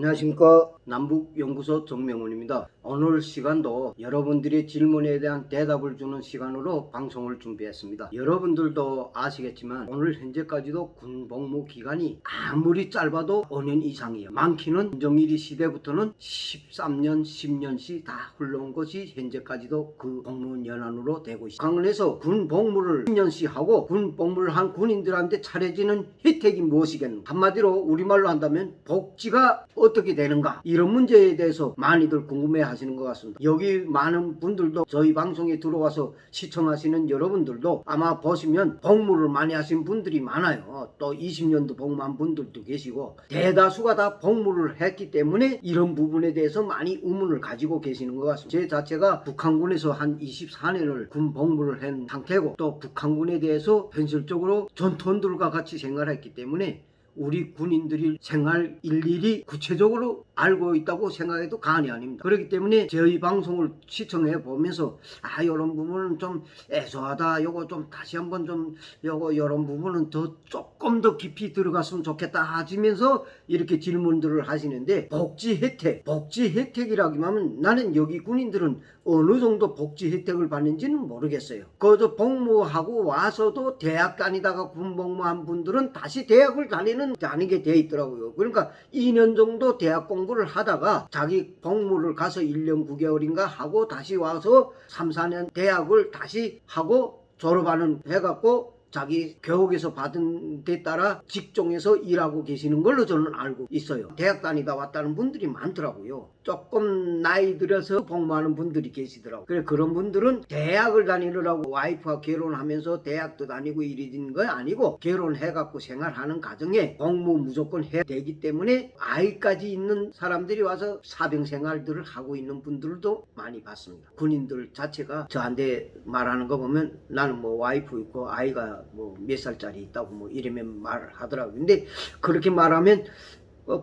안녕하십니까. 남북연구소 정명훈입니다. 오늘 시간도 여러분들의 질문에 대한 대답을 주는 시간으로 방송을 준비했습니다. 여러분들도 아시겠지만 오늘 현재까지도 군복무 기간이 아무리 짧아도 5년 이상이에요. 많기는 김정일 시대부터는 13년, 10년씩 다 흘러온 것이 현재까지도 그 복무 연한으로 되고 있습니다. 강원에서 군복무를 10년씩 하고 군복무를 한 군인들한테 차려지는 혜택이 무엇이겠는가? 한마디로 우리말로 한다면 복지가 어떻게 되는가? 이런 문제에 대해서 많이들 궁금해 하시는 것 같습니다. 여기 많은 분들도 저희 방송에 들어와서 시청하시는 여러분들도 아마 보시면 복무를 많이 하신 분들이 많아요. 또 20년도 복무한 분들도 계시고 대다수가 다 복무를 했기 때문에 이런 부분에 대해서 많이 의문을 가지고 계시는 것 같습니다. 제 자체가 북한군에서 한 24년을 군 복무를 한 상태고 또 북한군에 대해서 현실적으로 전투원들과 같이 생활했기 때문에 우리 군인들이 생활 일일이 구체적으로 알고 있다고 생각해도 과언이 아닙니다. 그렇기 때문에 저희 방송을 시청해 보면서 이런 부분은 좀 애소하다, 요거 좀 다시 한번 좀 요런 부분은 조금 더 깊이 들어갔으면 좋겠다 하시면서 이렇게 질문들을 하시는데 복지 혜택이라고 하면 나는 여기 군인들은 어느 정도 복지 혜택을 받는지는 모르겠어요. 그저 복무하고 와서도 대학 다니다가 군복무한 분들은 다시 대학을 다니게 돼 있더라고요. 그러니까 2년 정도 대학 공부를 하다가 자기 복무를 가서 1년 9개월인가 하고 다시 와서 3, 4년 대학을 다시 하고 졸업하는 해갖고 자기 교육에서 받은 데 따라 직종에서 일하고 계시는 걸로 저는 알고 있어요. 대학 다니다 왔다는 분들이 많더라고요. 조금 나이 들어서 복무하는 분들이 계시더라고요. 그래 그런 분들은 대학을 다니느라고 와이프와 결혼하면서 대학도 다니고 이러는 거 아니고 결혼해갖고 생활하는 가정에 복무 무조건 해야 되기 때문에 아이까지 있는 사람들이 와서 사병 생활들을 하고 있는 분들도 많이 봤습니다. 군인들 자체가 저한테 말하는 거 보면 나는 뭐 와이프 있고 아이가 뭐 몇 살짜리 있다고 뭐 이러면 말을 하더라고요. 근데 그렇게 말하면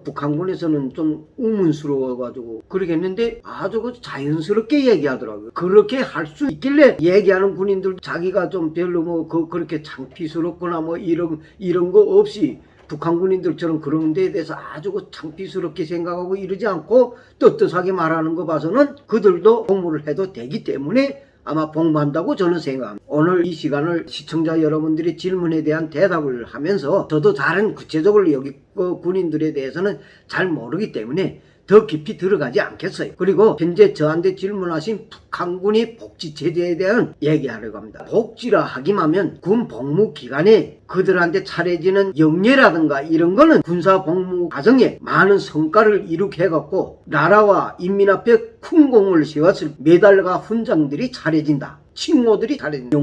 북한군에서는 좀 의문스러워가지고 그러겠는데 아주 자연스럽게 얘기하더라고요. 그렇게 할 수 있길래 얘기하는 군인들 자기가 좀 별로 뭐 그렇게 창피스럽거나 뭐 이런 거 없이 북한 군인들처럼 그런 데에 대해서 아주 창피스럽게 생각하고 이러지 않고 떳떳하게 말하는 거 봐서는 그들도 복무를 해도 되기 때문에 아마 복무한다고 저는 생각합니다. 오늘 이 시간을 시청자 여러분들의 질문에 대한 대답을 하면서 저도 다른 구체적으로 여기 군인들에 대해서는 잘 모르기 때문에 더 깊이 들어가지 않겠어요. 그리고 현재 저한테 질문하신 북한군의 복지체제에 대한 얘기하려고 합니다. 복지라 하기만 하면 군 복무 기간에 그들한테 차려지는 영예라든가 이런 거는 군사 복무 과정에 많은 성과를 이루게 해갖고 나라와 인민 앞에 큰 공을 세웠을 메달과 훈장들이 차려진다. 칭호들이 차려진다.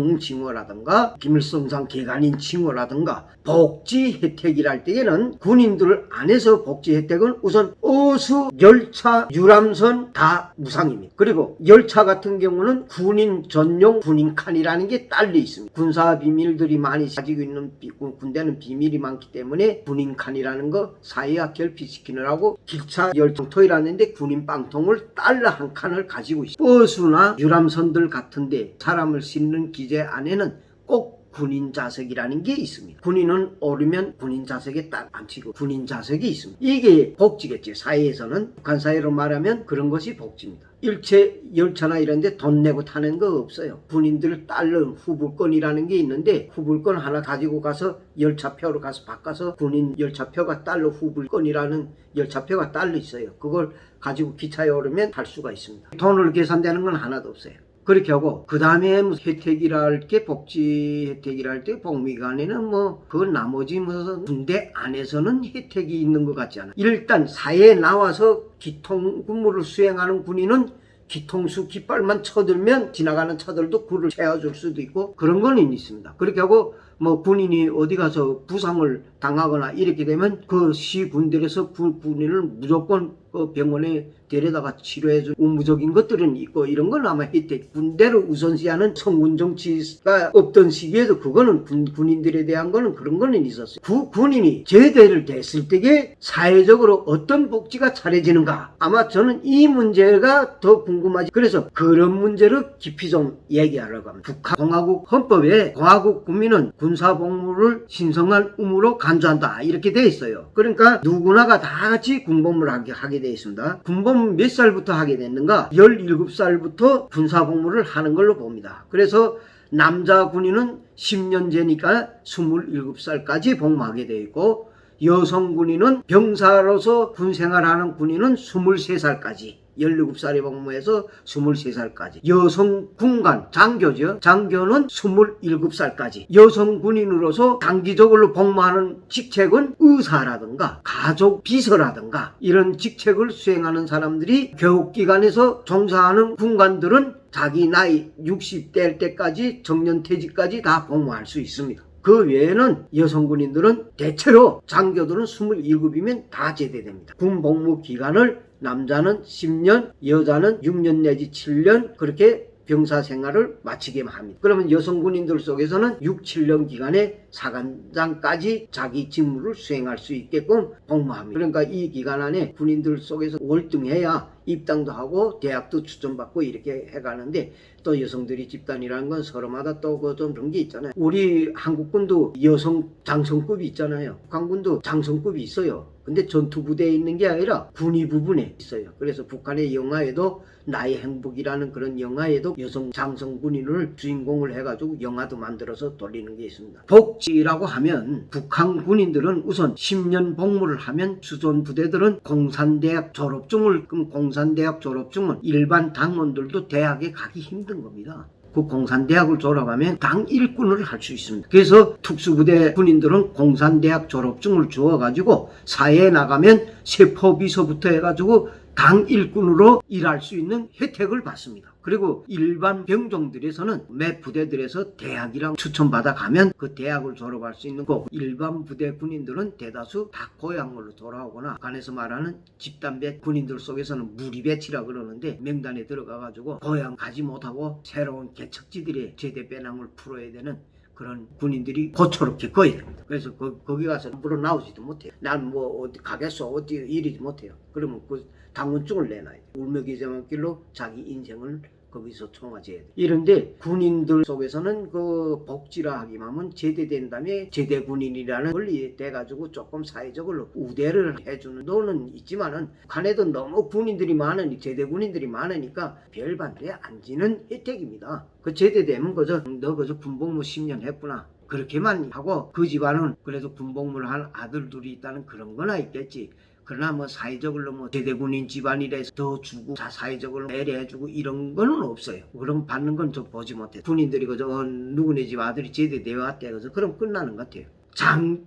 영칭호라든가 김일성상 개간인 칭호라든가 복지 혜택이랄 때에는 군인들 안에서 복지 혜택은 우선 어수, 열차, 유람선 다 무상입니다. 그리고 열차 같은 경우는 군인 전용 군인 칸이라는 게 딸려 있습니다. 군사 비밀들이 많이 가지고 있는 군대는 비밀이 많기 때문에 군인 칸이라는 거 사회와 결핍시키느라고 기차 열차 토이라는데 군인 빵통을 달러 한 칸을 가지고 있습니다. 버스나 유람선들 같은데 사람을 싣는 기제 안에는 꼭 군인 좌석이라는 게 있습니다. 군인은 오르면 군인 좌석에 딱 앉히고 군인 좌석이 있습니다. 이게 복지겠죠. 사회에서는 북한 사회로 말하면 그런 것이 복지입니다. 일체 열차나 이런 데 돈 내고 타는 거 없어요. 군인들 달러 후불권이라는 게 있는데 후불권 하나 가지고 가서 열차표로 가서 바꿔서 군인 열차표가 달러 후불권이라는 열차표가 달러 있어요. 그걸 가지고 기차에 오르면 탈 수가 있습니다. 돈으로 계산되는 건 하나도 없어요. 그렇게 하고 그 다음에 혜택이랄 게 복지 혜택이랄 때 복무기간에는 뭐 그 나머지 무슨 군대 안에서는 혜택이 있는 것 같지 않아요. 일단 사회에 나와서 기통 군무를 수행하는 군인은 기통수 깃발만 쳐들면 지나가는 차들도 그를 채워줄 수도 있고 그런 거는 있습니다. 그렇게 하고 뭐 군인이 어디 가서 부상을 당하거나 이렇게 되면 그 시 군대에서 그 군인을 무조건 그 병원에 데려다가 치료해줄 의무적인 것들은 있고 이런 건 아마 혜택 군대를 우선시하는 성군 정치가 없던 시기에도 그거는 군인들에 대한 거는 그런 거는 있었어요. 그 군인이 제대를 됐을 때에 사회적으로 어떤 복지가 차려지는가 아마 저는 이 문제가 더 궁금하지. 그래서 그런 문제를 깊이 좀 얘기하려고 합니다. 북한 공화국 헌법에 공화국 국민은 군 군사복무를 신성한 의무로 간주한다 이렇게 돼 있어요. 그러니까 누구나가 다 같이 군복무를 하게 돼 있습니다. 군복무 몇 살부터 하게 됐는가? 17살부터 군사복무를 하는 걸로 봅니다. 그래서 남자 군인은 10년제니까 27살까지 복무하게 되어 있고, 여성 군인은 병사로서 군생활하는 군인은 23살까지, 17살에 복무해서 23살까지. 여성 군관, 장교죠. 장교는 27살까지. 여성 군인으로서 단기적으로 복무하는 직책은 의사라든가 가족 비서라든가 이런 직책을 수행하는 사람들이, 교육기관에서 종사하는 군관들은 자기 나이 60대 때까지 정년퇴직까지 다 복무할 수 있습니다. 그 외에는 여성 군인들은 대체로 장교들은 27이면 다 제대됩니다. 군 복무 기간을 남자는 10년, 여자는 6년 내지 7년 그렇게 병사 생활을 마치게만 합니다. 그러면 여성 군인들 속에서는 6, 7년 기간에 사관장까지 자기 직무를 수행할 수 있게끔 복무합니다. 그러니까 이 기간 안에 군인들 속에서 월등해야 입당도 하고 대학도 추천받고 이렇게 해가는데, 또 여성들이 집단이라는 건 서로마다 또 그 좀 그런 게 있잖아요. 우리 한국군도 여성 장성급이 있잖아요. 북한군도 장성급이 있어요. 근데 전투부대에 있는 게 아니라 군의 부분에 있어요. 그래서 북한의 영화에도 나의 행복이라는 그런 영화에도 여성 장성 군인을 주인공을 해가지고 영화도 만들어서 돌리는 게 있습니다. 복지라고 하면 북한 군인들은 우선 10년 복무를 하면 주전 부대들은 공산대학 졸업증을, 그럼 공산대학 졸업증은 일반 당원들도 대학에 가기 힘든 겁니다. 그 공산대학을 졸업하면 당 일꾼을 할 수 있습니다. 그래서 특수부대 군인들은 공산대학 졸업증을 주어가지고 사회에 나가면 세포비서부터 해가지고 당 일꾼으로 일할 수 있는 혜택을 받습니다. 그리고 일반 병종들에서는 매 부대들에서 대학이랑 추천받아 가면 그 대학을 졸업할 수 있는 거고, 일반 부대 군인들은 대다수 다 고향으로 돌아오거나, 간에서 말하는 집단배 군인들 속에서는 무리배치라 그러는데, 명단에 들어가가지고 고향 가지 못하고 새로운 개척지들의 제대 배낭을 풀어야 되는 그런 군인들이 고초롭게 거야 됩니다. 그래서 거기 가서 물어 나오지도 못해요. 난 뭐 어디 가겠어, 어디 이러지 못해요. 그러면 그 당원증을 내놔야 돼. 울먹이자만길로 자기 인생을 거기서 총화제야 돼. 이런데 군인들 속에서는 그 복지라 하기만 하면 제대된 다음에 제대군인이라는 권리에 돼가지고 조금 사회적으로 우대를 해주는 노는 있지만은, 북한에도 너무 군인들이 많으니, 제대군인들이 많으니까 별반대 안 지는 혜택입니다. 그 제대되면 너 그저 군복무 10년 했구나, 그렇게만 하고, 그 집안은 그래도 군복무를 한 아들 둘이 있다는 그런 거나 있겠지. 그러나 뭐 사회적으로 뭐 제대군인 집안이라 해서 더 주고 사회적으로 배려해주고 이런 거는 없어요. 그럼 받는 건 저 보지 못해. 군인들이 그저 누구네 집 아들이 제대되어 왔대, 그래서 그럼 끝나는 것 같아요.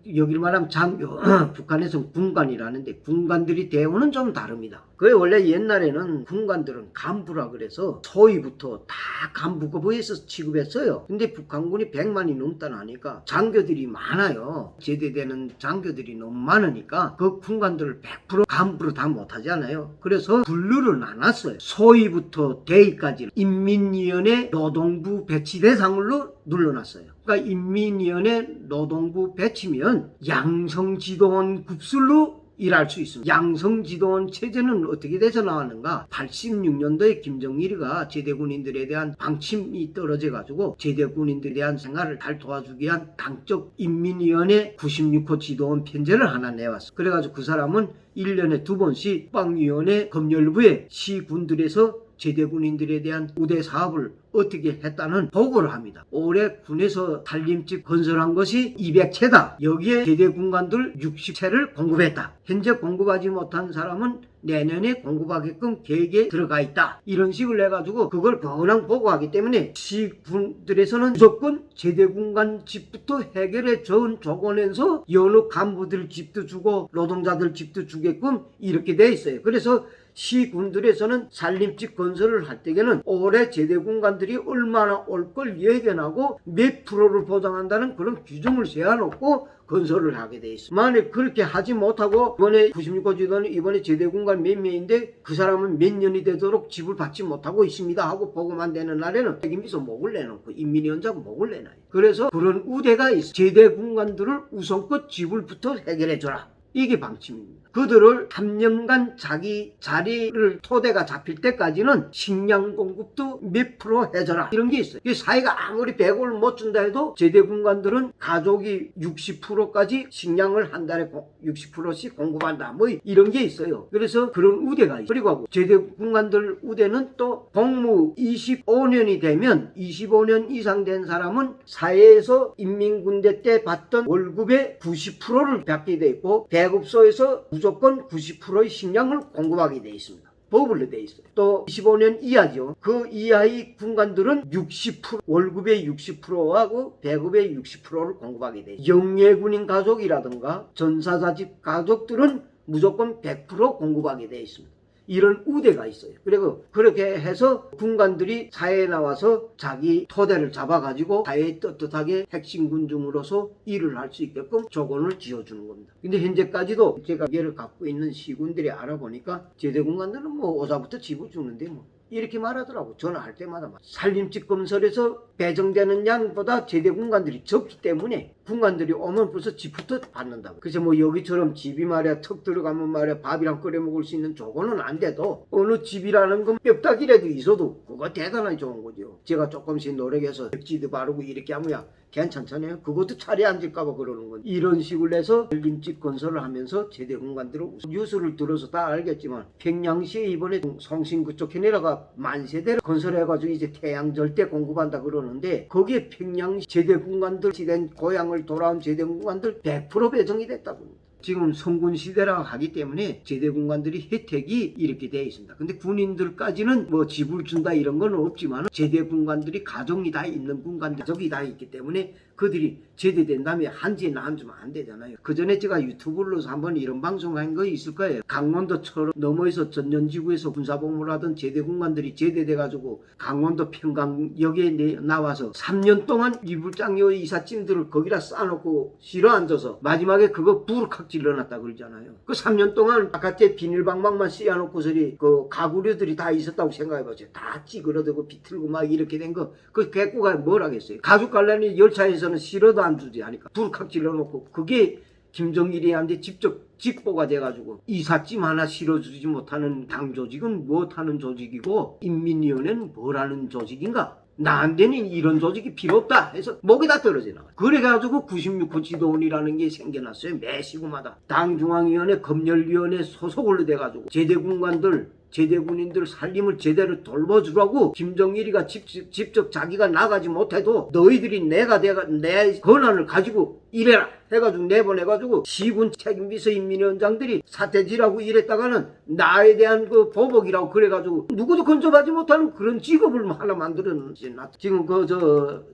여기를 말하면 장교, 북한에서는 군관이라는데 군관들이 대우는 좀 다릅니다. 그게 원래 옛날에는 군관들은 간부라 그래서 소위부터 다 간부급에서 취급했어요. 근데 북한군이 100만이 넘다 나니까 장교들이 많아요. 제대되는 장교들이 너무 많으니까 그 군관들을 100% 간부로 다 못하잖아요. 그래서 분류를 나눴어요. 소위부터 대위까지 인민위원회 노동부 배치 대상으로 눌러놨어요. 그러니까 인민위원회 노동부 배치면 양성지도원 급술로 일할 수 있습니다. 양성지도원 체제는 어떻게 돼서 나왔는가? 86년도에 김정일이가 제대군인들에 대한 방침이 떨어져가지고 제대군인들에 대한 생활을 잘 도와주기 위한 당적 인민위원회 96호 지도원 편제를 하나 내왔어. 그래가지고 그 사람은 1년에 2번씩 국방위원회 검열부에 시군들에서 제대군인들에 대한 우대 사업을 어떻게 했다는 보고를 합니다. 올해 군에서 살림집 건설한 것이 200채다. 여기에 제대군관들 60채를 공급했다. 현재 공급하지 못한 사람은 내년에 공급하게끔 계획에 들어가 있다. 이런 식으로 해가지고 그걸 그냥 보고하기 때문에 시군들에서는 무조건 제대군관 집부터 해결해 조건해서 여느 간부들 집도 주고 노동자들 집도 주게끔 이렇게 돼 있어요. 그래서 시군들에서는 살림집 건설을 할 때에는 올해 제대군관들이 얼마나 올 걸 예견하고 몇 프로를 보장한다는 그런 규정을 세워놓고 건설을 하게 돼 있어. 만약 그렇게 하지 못하고 이번에 96호 지도는 이번에 제대군관 몇 명인데 그 사람은 몇 년이 되도록 집을 받지 못하고 있습니다 하고 보고만 되는 날에는 책임져서 목을 내놓고 인민위원장 목을 내놔요. 그래서 그런 우대가 있어. 제대군관들을 우선껏 집을부터 해결해줘라. 이게 방침입니다. 그들을 3년간 자기 자리를 토대가 잡힐 때까지는 식량 공급도 몇 프로 해줘라 이런 게 있어요. 사회가 아무리 100억을 못 준다 해도 제대 군관들은 가족이 60%까지 식량을 한 달에 60%씩 공급한다 뭐 이런 게 있어요. 그래서 그런 우대가 있어요. 그리고 제대 군관들 우대는 또 복무 25년이 되면 25년 이상 된 사람은 사회에서 인민군대 때 받던 월급의 90%를 받게 돼 있고 배급소에서 무조건 90%의 식량을 공급하게 돼 있습니다. 법으로 돼 있어요. 또 25년 이하죠. 그 이하의 군관들은 60% 월급의 60%하고 배급의 60%를 공급하게 돼 있어요. 영예군인 가족이라든가 전사자집 가족들은 무조건 100% 공급하게 돼 있습니다. 이런 우대가 있어요. 그리고 그렇게 해서 군관들이 사회에 나와서 자기 토대를 잡아가지고 사회에 떳떳하게 핵심 군중으로서 일을 할 수 있게끔 조건을 지어주는 겁니다. 근데 현재까지도 제가 얘를 갖고 있는 시군들이 알아보니까 제대 군관들은 뭐 오자부터 집을 주는데 뭐 이렇게 말하더라고. 전화할 때마다 산림집 건설에서 배정되는 양보다 제대 군관들이 적기 때문에 군관들이 오면 벌써 집부터 받는다고. 그래서 뭐 여기처럼 집이 말이야 턱 들어가면 말이야 밥이랑 끓여 먹을 수 있는 조건은 안 돼도 어느 집이라는 건 뼈다귀라도 있어도 그거 대단히 좋은 거죠. 제가 조금씩 노력해서 백지도 바르고 이렇게 하면 괜찮잖아요. 그것도 차례 앉을까봐 그러는 건. 이런 식으로 해서 산림집 건설을 하면서 제대 군관들을 뉴스를 들어서 다 알겠지만 평양시에 이번에 성신 그쪽 해내라가 만세대를 건설해가지고 이제 태양절 때 공급한다 그러는데 거기에 평양시 제대 군관들 시된 고향을 돌아온 제대 군관들 100% 배정이 됐다고 합니다. 지금 성군 시대라 하기 때문에 제대 군관들이 혜택이 이렇게 되어 있습니다. 근데 군인들까지는 뭐 집을 준다 이런 건 없지만 제대 군관들이 가족이 다 있는 군관들 가족이 다 있기 때문에 그들이 제대된 다음에 한지에 앉으면 안 되잖아요. 그 전에 제가 유튜브로서 한번 이런 방송한 거 있을 거예요. 강원도처럼 너머에서 전년지구에서 군사복무를 하던 제대 군관들이 제대돼가지고 강원도 평강역에 나와서 3년 동안 이불장요 이삿짐들을 거기다 쌓아놓고 실어 앉아서 마지막에 그거 부르칵 질러놨다 그러잖아요. 그 3년 동안 바깥에 비닐방망만 씌워놓고서리 그 가구류들이 다 있었다고 생각해보세요. 다 찌그러들고 비틀고 막 이렇게 된 거 그 개꾸가 뭘 하겠어요. 가죽 갈라니 열차에서는 실어도 안 주지 하니까 부르칵 질러놓고 그게 김정일이한테 직접 직보가 돼가지고 이삿짐 하나 실어주지 못하는 당 조직은 못하는 조직이고 인민위원회는 뭐라는 조직인가? 나한테는 이런 조직이 필요 없다 해서 목에다 떨어져 나와요. 그래가지고 96호 지도원이라는 게 생겨났어요. 매 시구마다 당중앙위원회 검열위원회 소속으로 돼가지고 제대군관들 제대군인들 살림을 제대로 돌봐주라고 김정일이가 직접 자기가 나가지 못해도 너희들이 내 권한을 가지고 이래라 해가지고 내보내가지고 시군 책임비서 인민위원장들이 사태질하고 이랬다가는 나에 대한 그 보복이라고 그래가지고 누구도 건져하지 못하는 그런 직업을 하나 만들어놓지. 지금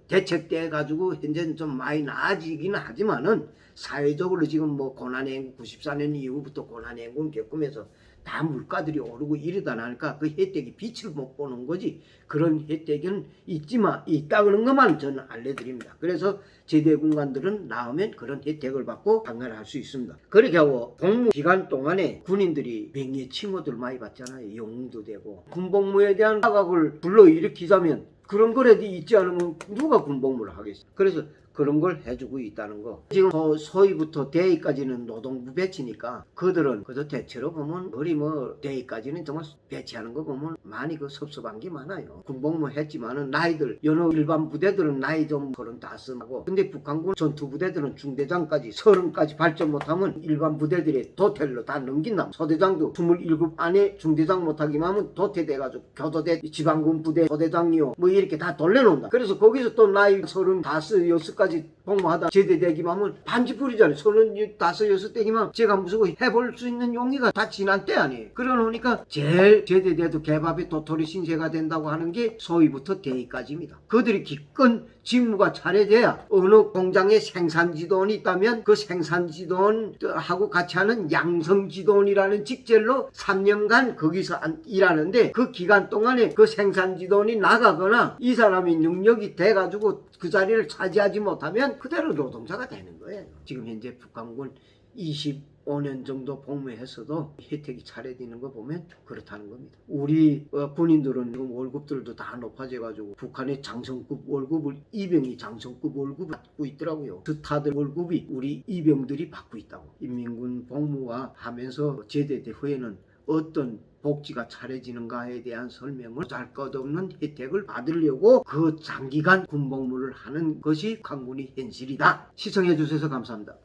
대책돼가지고 현재는 좀 많이 나아지긴 하지만은 사회적으로 지금 뭐 고난행군 94년 이후부터 고난행군 겪으면서 다 물가들이 오르고 이러다 나니까 그 혜택이 빛을 못 보는 거지. 그런 혜택은 있다 그런 것만 저는 알려드립니다. 그래서 제대 군관들은 나오면 그런 혜택을 받고 방문할 수 있습니다. 그렇게 하고 복무 기간 동안에 군인들이 명예 칭호들 많이 받잖아요. 영웅도 되고 군복무에 대한 사각을 불러일으키자면 그런 거라도 있지 않으면 누가 군복무를 하겠어요. 그래서 그런 걸 해주고 있다는 거. 지금 소위부터 대위까지는 노동부 배치니까 그들은 그저 대체로 보면 우리 대위까지는 정말 배치하는 거 보면 많이 섭섭한 게 많아요. 군복무 했지만은 나이들 여느 일반 부대들은 나이 좀 35하고 근데 북한군 전투 부대들은 중대장까지 30까지 발전 못하면 일반 부대들이 도태로 다 넘긴다. 소대장도 27 안에 중대장 못하기만 하면 도태돼가지고 교도대 지방군 부대 소대장이요 뭐 이렇게 다 돌려놓는다. 그래서 거기서 또 나이 35, 6까지 복무하다 제대되기만 하면 반지풀이잖아요. 35, 6대기만 제가 무슨 해볼 수 있는 용기가 다 지난 때 아니에요. 그러니까 제일 제대돼도 개밥이 도토리 신세가 된다고 하는 게 소위부터 대위까지입니다. 그들이 기껏 직무가 차려져야 어느 공장에 생산지도원이 있다면 그 생산지도원하고 같이 하는 양성지도원이라는 직책로 3년간 거기서 일하는데 그 기간 동안에 그 생산지도원이 나가거나 이 사람이 능력이 돼가지고 그 자리를 차지하지 못하면 그대로 노동자가 되는 거예요. 지금 현재 북한군 25년 정도 복무했어도 혜택이 차례되는 거 보면 그렇다는 겁니다. 우리 군인들은 지금 월급들도 다 높아져 가지고 북한의 장성급 월급을 이병이 장성급 월급을 받고 있더라고요. 스타들 월급이 우리 이병들이 받고 있다고. 인민군 복무와 하면서 제대된 후에는 어떤 복지가 차려지는가에 대한 설명을 잘 것 없는 혜택을 받으려고 그 장기간 군복무를 하는 것이 강군의 현실이다. 시청해 주셔서 감사합니다.